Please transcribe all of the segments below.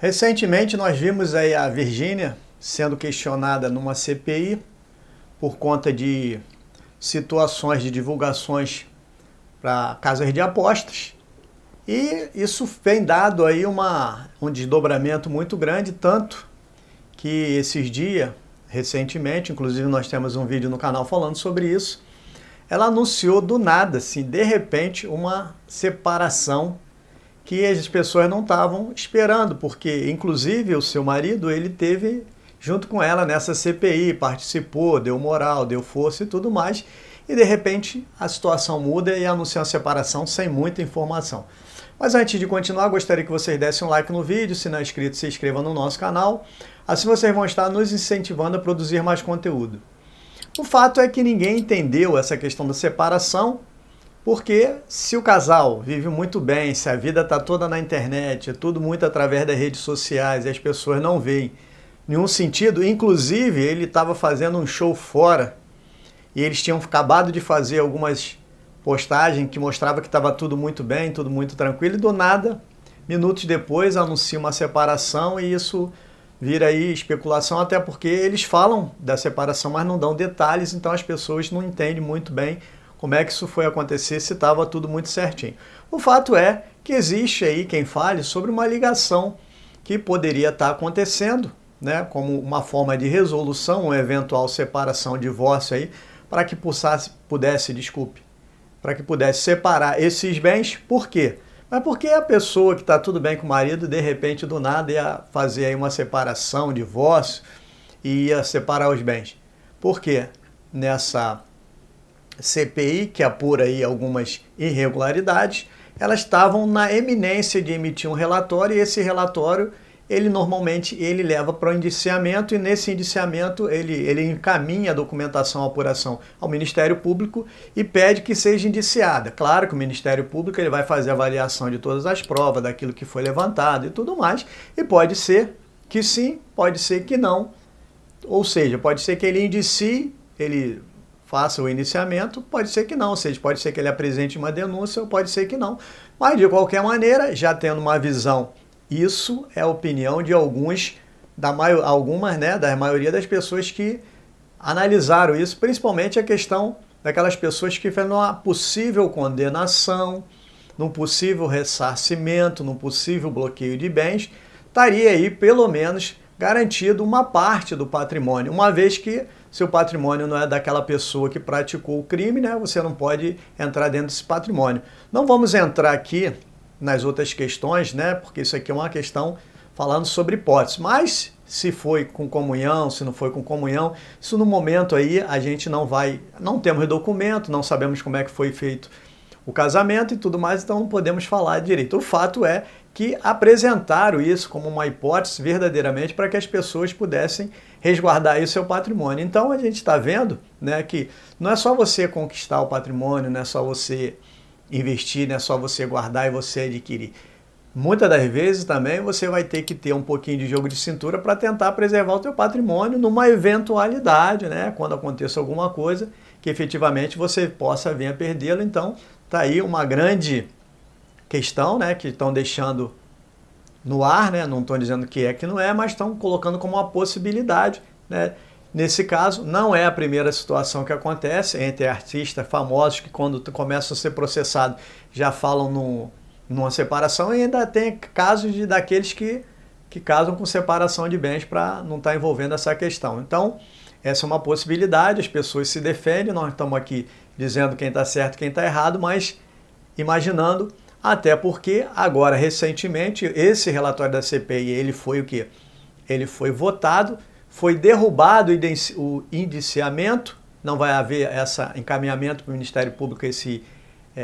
Recentemente nós vimos aí a Virgínia sendo questionada numa CPI por conta de situações de divulgações para casas de apostas. E isso vem dado aí um desdobramento muito grande, tanto que esses dias, recentemente, inclusive nós temos um vídeo no canal falando sobre isso, ela anunciou do nada, assim, de repente, uma separação que as pessoas não estavam esperando, porque inclusive o seu marido, ele teve junto com ela nessa CPI, participou, deu moral, deu força e tudo mais, e de repente a situação muda e anuncia uma separação sem muita informação. Mas antes de continuar, gostaria que vocês dessem um like no vídeo, se não é inscrito, se inscreva no nosso canal, assim vocês vão estar nos incentivando a produzir mais conteúdo. O fato é que ninguém entendeu essa questão da separação, porque se o casal vive muito bem, se a vida está toda na internet, é tudo muito através das redes sociais e as pessoas não veem nenhum sentido, inclusive ele estava fazendo um show fora e eles tinham acabado de fazer algumas postagens que mostravam que estava tudo muito bem, tudo muito tranquilo, e do nada, minutos depois, anuncia uma separação e isso vira aí especulação, até porque eles falam da separação, mas não dão detalhes, então as pessoas não entendem muito bem como é que isso foi acontecer, se estava tudo muito certinho. O fato é que existe aí quem fale sobre uma ligação que poderia estar acontecendo, né, como uma forma de resolução, uma eventual separação, divórcio aí, para que pudesse separar esses bens. Por quê? Mas porque a pessoa que está tudo bem com o marido, de repente, do nada, ia fazer aí uma separação, divórcio, e ia separar os bens. Por quê? Nessa CPI, que apura aí algumas irregularidades, elas estavam na eminência de emitir um relatório, e esse relatório, ele normalmente leva para o indiciamento, e nesse indiciamento ele encaminha a documentação, a apuração ao Ministério Público e pede que seja indiciada. Claro que o Ministério Público ele vai fazer a avaliação de todas as provas, daquilo que foi levantado e tudo mais, e pode ser que sim, pode ser que não. Ou seja, pode ser que ele indicie, ele faça o indiciamento, pode ser que não, ou seja, pode ser que ele apresente uma denúncia, ou pode ser que não. Mas, de qualquer maneira, já tendo uma visão, isso é a opinião de da maioria das pessoas que analisaram isso, principalmente a questão daquelas pessoas que falam uma possível condenação, num possível ressarcimento, num possível bloqueio de bens, estaria aí, pelo menos, garantido uma parte do patrimônio, uma vez que seu patrimônio não é daquela pessoa que praticou o crime, né? Você não pode entrar dentro desse patrimônio. Não vamos entrar aqui nas outras questões, né? Porque isso aqui é uma questão falando sobre hipóteses. Mas se foi com comunhão, se não foi com comunhão, isso no momento aí a gente não temos documento, não sabemos como é que foi feito o casamento e tudo mais, então não podemos falar direito. O fato é que apresentaram isso como uma hipótese verdadeiramente para que as pessoas pudessem resguardar aí o seu patrimônio. Então a gente está vendo, né, que não é só você conquistar o patrimônio, não é só você investir, não é só você guardar e você adquirir. Muitas das vezes também você vai ter que ter um pouquinho de jogo de cintura para tentar preservar o teu patrimônio numa eventualidade, né, quando aconteça alguma coisa que efetivamente você possa vir a perdê-lo. Então está aí uma grande questão, né, que estão deixando no ar, né, não estão dizendo que não é, mas estão colocando como uma possibilidade, né. Nesse caso, não é a primeira situação que acontece entre artistas famosos que quando começam a ser processados já falam numa separação, e ainda tem casos daqueles que casam com separação de bens para não estar envolvendo essa questão. Então, essa é uma possibilidade, as pessoas se defendem, nós estamos aqui dizendo quem está certo e quem está errado, mas imaginando, até porque agora, recentemente, esse relatório da CPI, ele foi o quê? Ele foi votado, foi derrubado o indiciamento, não vai haver esse encaminhamento para o Ministério Público, esse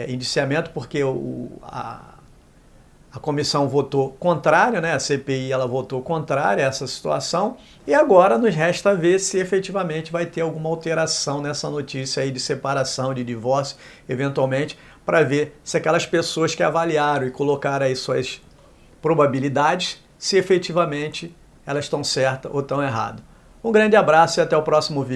indiciamento, porque a comissão votou contrário, né? A CPI ela votou contrário a essa situação, e agora nos resta ver se efetivamente vai ter alguma alteração nessa notícia aí de separação, de divórcio, eventualmente, para ver se aquelas pessoas que avaliaram e colocaram aí suas probabilidades, se efetivamente elas estão certas ou estão erradas. Um grande abraço e até o próximo vídeo.